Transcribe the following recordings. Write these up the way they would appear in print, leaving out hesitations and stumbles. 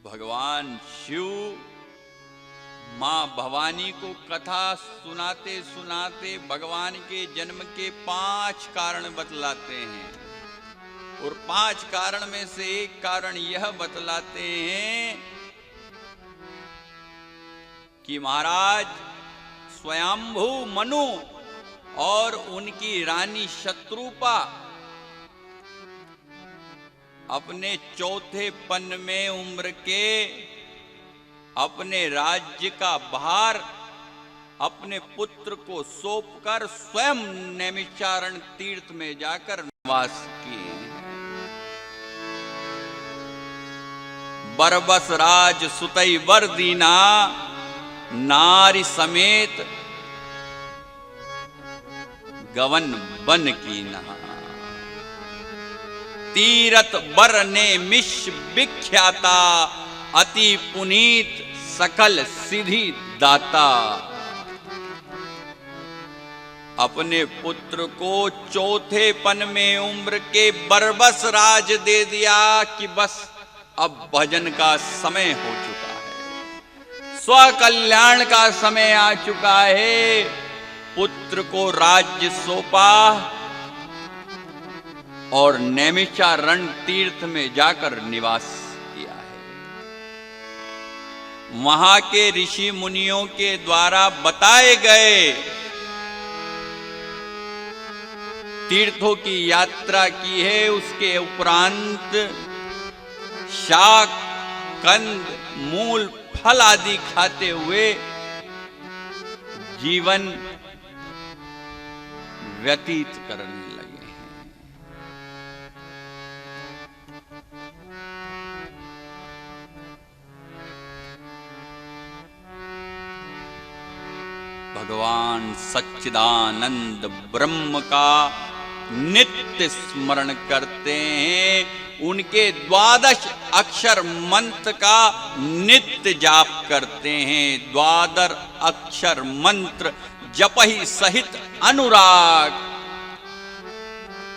भगवान शिव मां भवानी को कथा सुनाते सुनाते भगवान के जन्म के 5 कारण बतलाते हैं और 5 कारण में से एक कारण यह बतलाते हैं कि महाराज स्वयंभू मनु और उनकी रानी शत्रुपा अपने चौथे पन में उम्र के अपने राज्य का भार अपने पुत्र को सौंपकर स्वयं नैमिषारण्य तीर्थ में जाकर निवास किए। बरबस राज सुतई वर दीना नारी समेत गवन बन की नहा तीरथ बर ने मिश विख्याता अति पुनीत सकल सिद्धि दाता। अपने पुत्र को चौथे पन में उम्र के बरबस राज दे दिया कि बस अब भजन का समय हो चुका है, स्वकल्याण का समय आ चुका है। पुत्र को राज्य सौंपा और नैमिषारण्य तीर्थ में जाकर निवास किया है। वहां के ऋषि मुनियों के द्वारा बताए गए तीर्थों की यात्रा की है। उसके उपरांत शाक कंद मूल फल आदि खाते हुए जीवन व्यतीत करने लगे हैं। भगवान सच्चिदानंद ब्रह्म का नित्य स्मरण करते हैं। उनके 12 अक्षर मंत्र का नित्य जाप करते हैं। 12 अक्षर मंत्र जपहि सहित अनुराग।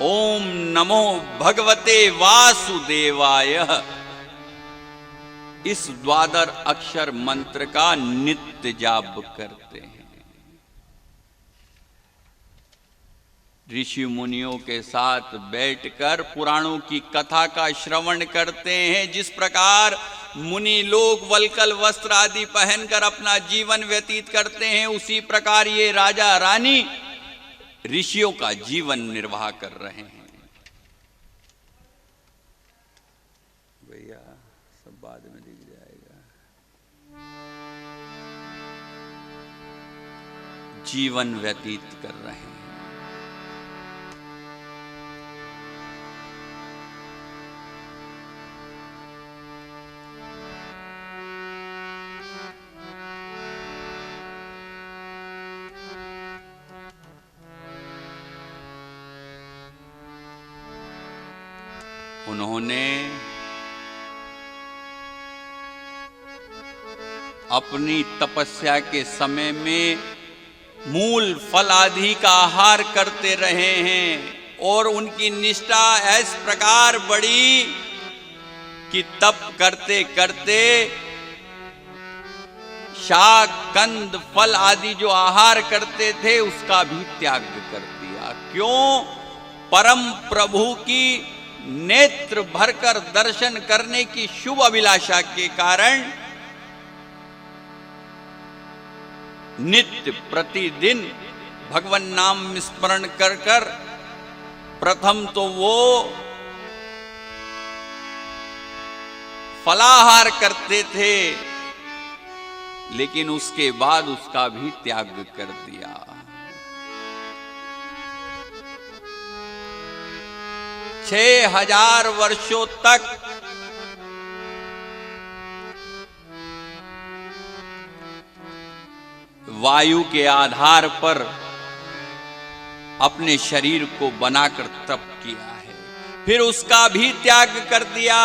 ओम नमो भगवते वासुदेवाय। इस 12 अक्षर मंत्र का नित्य जाप करते हैं। ऋषि मुनियों के साथ बैठकर पुराणों की कथा का श्रवण करते हैं। जिस प्रकार मुनि लोग वल्कल वस्त्र आदि पहनकर अपना जीवन व्यतीत करते हैं, उसी प्रकार ये राजा रानी ऋषियों का जीवन निर्वाह कर रहे हैं। भैया सब बाद में दिख जाएगा। जीवन व्यतीत कर रहे हैं। उन्होंने अपनी तपस्या के समय में मूल फल आदि का आहार करते रहे हैं और उनकी निष्ठा इस प्रकार बढ़ी कि तप करते करते शाक कंद फल आदि जो आहार करते थे उसका भी त्याग कर दिया। क्यों? परम प्रभु की नेत्र भरकर दर्शन करने की शुभ अभिलाषा के कारण नित्य प्रतिदिन भगवान नाम स्मरण कर कर प्रथम तो वो फलाहार करते थे, लेकिन उसके बाद उसका भी त्याग कर दिया। छह 6000 वर्षों तक वायु के आधार पर अपने शरीर को बनाकर तप किया है, फिर उसका भी त्याग कर दिया।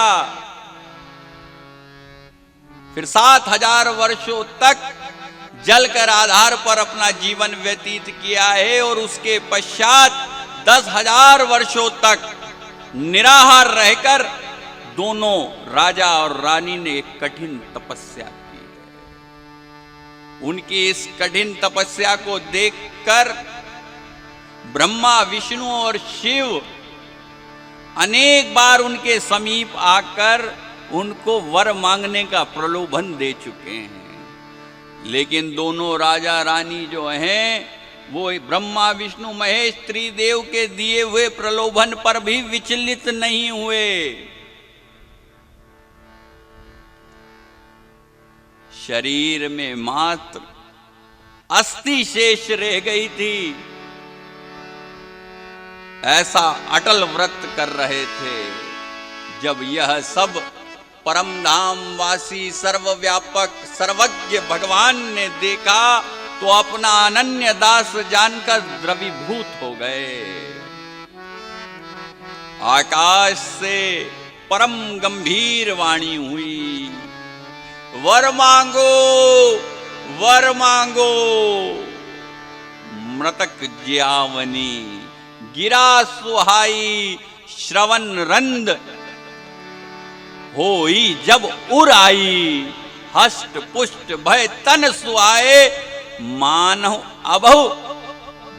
फिर 7000 वर्षों तक जल कर आधार पर अपना जीवन व्यतीत किया है और उसके पश्चात 10,000 वर्षों तक निराहार रहकर दोनों राजा और रानी ने एक कठिन तपस्या की है। उनकी इस कठिन तपस्या को देखकर ब्रह्मा, विष्णु और शिव अनेक बार उनके समीप आकर उनको वर मांगने का प्रलोभन दे चुके हैं, लेकिन दोनों राजा रानी जो हैं वो ब्रह्मा, विष्णु, महेश त्रिदेव के दिए हुए प्रलोभन पर भी विचलित नहीं हुए। शरीर में मात्र अस्थि शेष रह गई थी, ऐसा अटल व्रत कर रहे थे। जब यह सब परम धाम वासी सर्वव्यापक सर्वज्ञ भगवान ने देखा तो अपना अनन्य दास जानकर द्रवीभूत हो गए। आकाश से परम गंभीर वाणी हुई, वर मांगो, वर मांगो। मृतक ज्यावनी गिरा सुहाई, श्रवण रंद होई जब उर आई, हष्ट पुष्ट भय तन सुआए, मानव अभव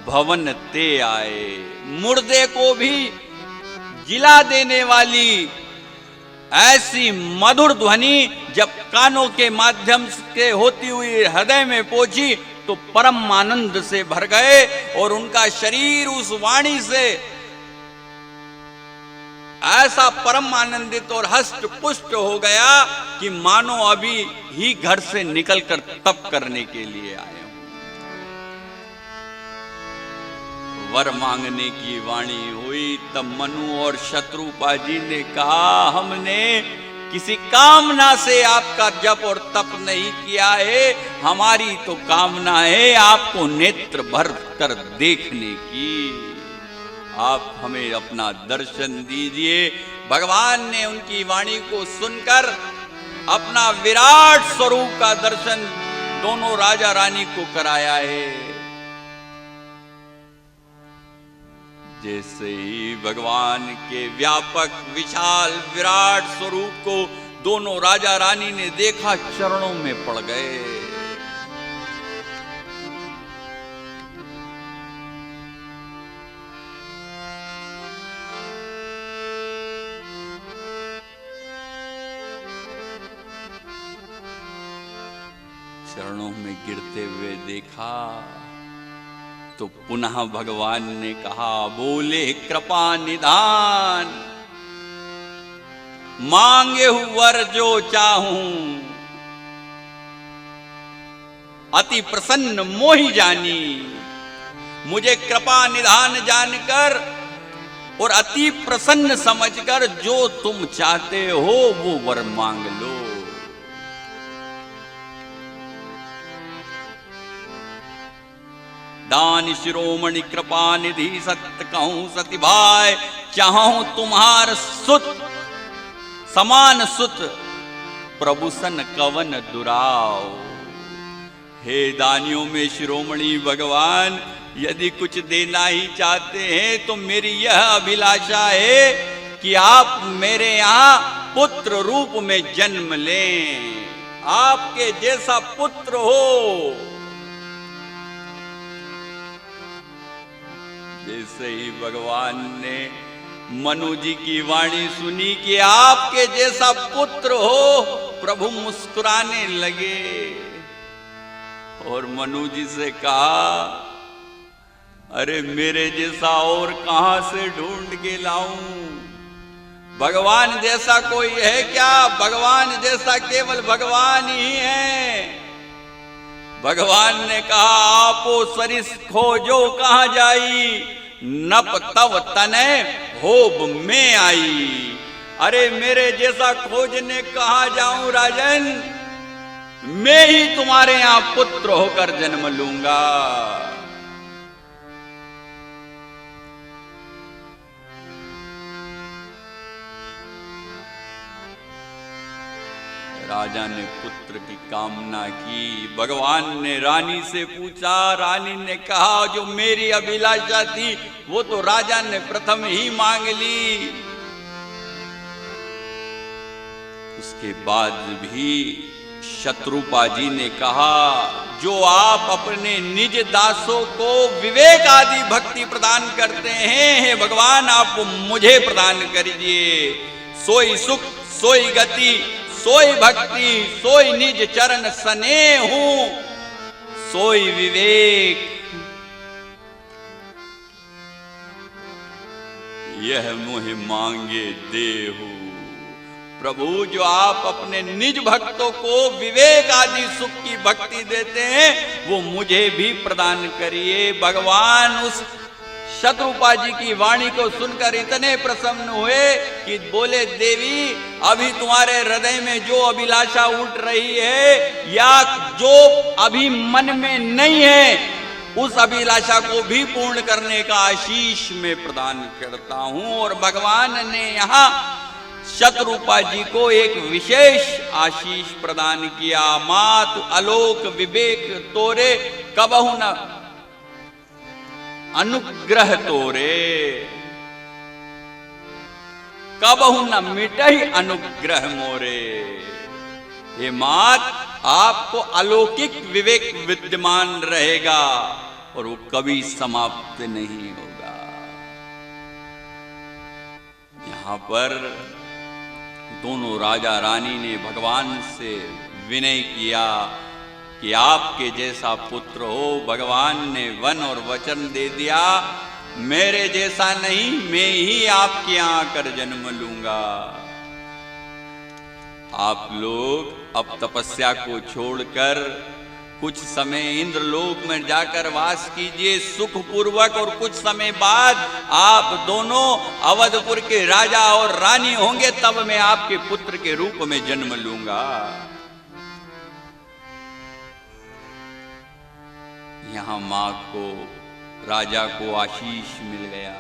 भवन ते आए। मुर्दे को भी जिला देने वाली ऐसी मधुर ध्वनि जब कानों के माध्यम से होती हुई हृदय में पहुंची तो परम आनंद से भर गए और उनका शरीर उस वाणी से ऐसा परम आनंदित और हष्ट पुष्ट हो गया कि मानो अभी ही घर से निकलकर तप करने के लिए आए हूं। वर मांगने की वाणी हुई तब मनु और शत्रुपा जी ने कहा, हमने किसी कामना से आपका जप और तप नहीं किया है, हमारी तो कामना है आपको नेत्र भर कर देखने की। आप हमें अपना दर्शन दीजिए। भगवान ने उनकी वाणी को सुनकर अपना विराट स्वरूप का दर्शन दोनों राजा रानी को कराया है। जैसे ही भगवान के व्यापक विशाल विराट स्वरूप को दोनों राजा रानी ने देखा, चरणों में पड़ गए। चरणों में गिरते हुए देखा तो पुनः भगवान ने कहा, बोले कृपा निधान, मांगे वर जो चाहूं, अति प्रसन्न मोहि जानी। मुझे कृपा निधान जानकर और अति प्रसन्न समझकर जो तुम चाहते हो वो वर मांग लो। दान शिरोमणि कृपा निधि सत्य कहूं सती भाई, चाहूं तुम्हार सुत समान सुत प्रभु सन कवन दुराव। हे दानियों में शिरोमणि भगवान, यदि कुछ देना ही चाहते हैं तो मेरी यह अभिलाषा है कि आप मेरे यहाँ पुत्र रूप में जन्म लें, आपके जैसा पुत्र हो। जैसे ही भगवान ने मनु जी की वाणी सुनी कि आपके जैसा पुत्र हो, प्रभु मुस्कुराने लगे और मनु जी से कहा, अरे मेरे जैसा और कहां से ढूंढ के लाऊं? भगवान जैसा कोई है क्या? भगवान जैसा केवल भगवान ही है। भगवान ने कहा, आपो सरिस खोजो कहां जाई, नप तव तने होब में आई। अरे मेरे जैसा खोजने कहां जाऊं राजन, मैं ही तुम्हारे यहां पुत्र होकर जन्म लूंगा। राजा ने पुत्र की कामना की। भगवान ने रानी से पूछा, रानी ने कहा जो मेरी अभिलाषा थी वो तो राजा ने प्रथम ही मांग ली। उसके बाद भी शत्रुपा जी ने कहा जो आप अपने निज दासों को विवेक आदि भक्ति प्रदान करते हैं, हे भगवान आप मुझे प्रदान करिए। सोई सुख, सोई गति, सोई भक्ति, सोई निज चरण स्नेह हूं, सोई विवेक। यह मुझे मांगे देहु। प्रभु जो आप अपने निज भक्तों को विवेक आदि सुख की भक्ति देते हैं वो मुझे भी प्रदान करिए। भगवान उस शत्रुपा जी की वाणी को सुनकर इतने प्रसन्न हुए कि बोले देवी अभी तुम्हारे हृदय में जो अभिलाषा उठ रही है या जो अभी मन में नहीं है उस अभिलाषा को भी पूर्ण करने का आशीष मैं प्रदान करता हूं। और भगवान ने यहाँ शत्रुपा जी को एक विशेष आशीष प्रदान किया। मात आलोक विवेक तोरे कबहु न अनुग्रह तोरे, कबहु न मिटहि अनुग्रह मोरे। हे मात आपको अलौकिक विवेक विद्यमान रहेगा और वो कभी समाप्त नहीं होगा। यहां पर दोनों राजा रानी ने भगवान से विनय किया कि आपके जैसा पुत्र हो। भगवान ने वन और वचन दे दिया मेरे जैसा नहीं, मैं ही आपके यहाँ आकर जन्म लूंगा। आप लोग अब तपस्या को छोड़कर कुछ समय इंद्रलोक में जाकर वास कीजिए सुखपूर्वक, और कुछ समय बाद आप दोनों अवधपुर के राजा और रानी होंगे, तब मैं आपके पुत्र के रूप में जन्म लूंगा। यहां मां को, राजा को आशीष मिल गया।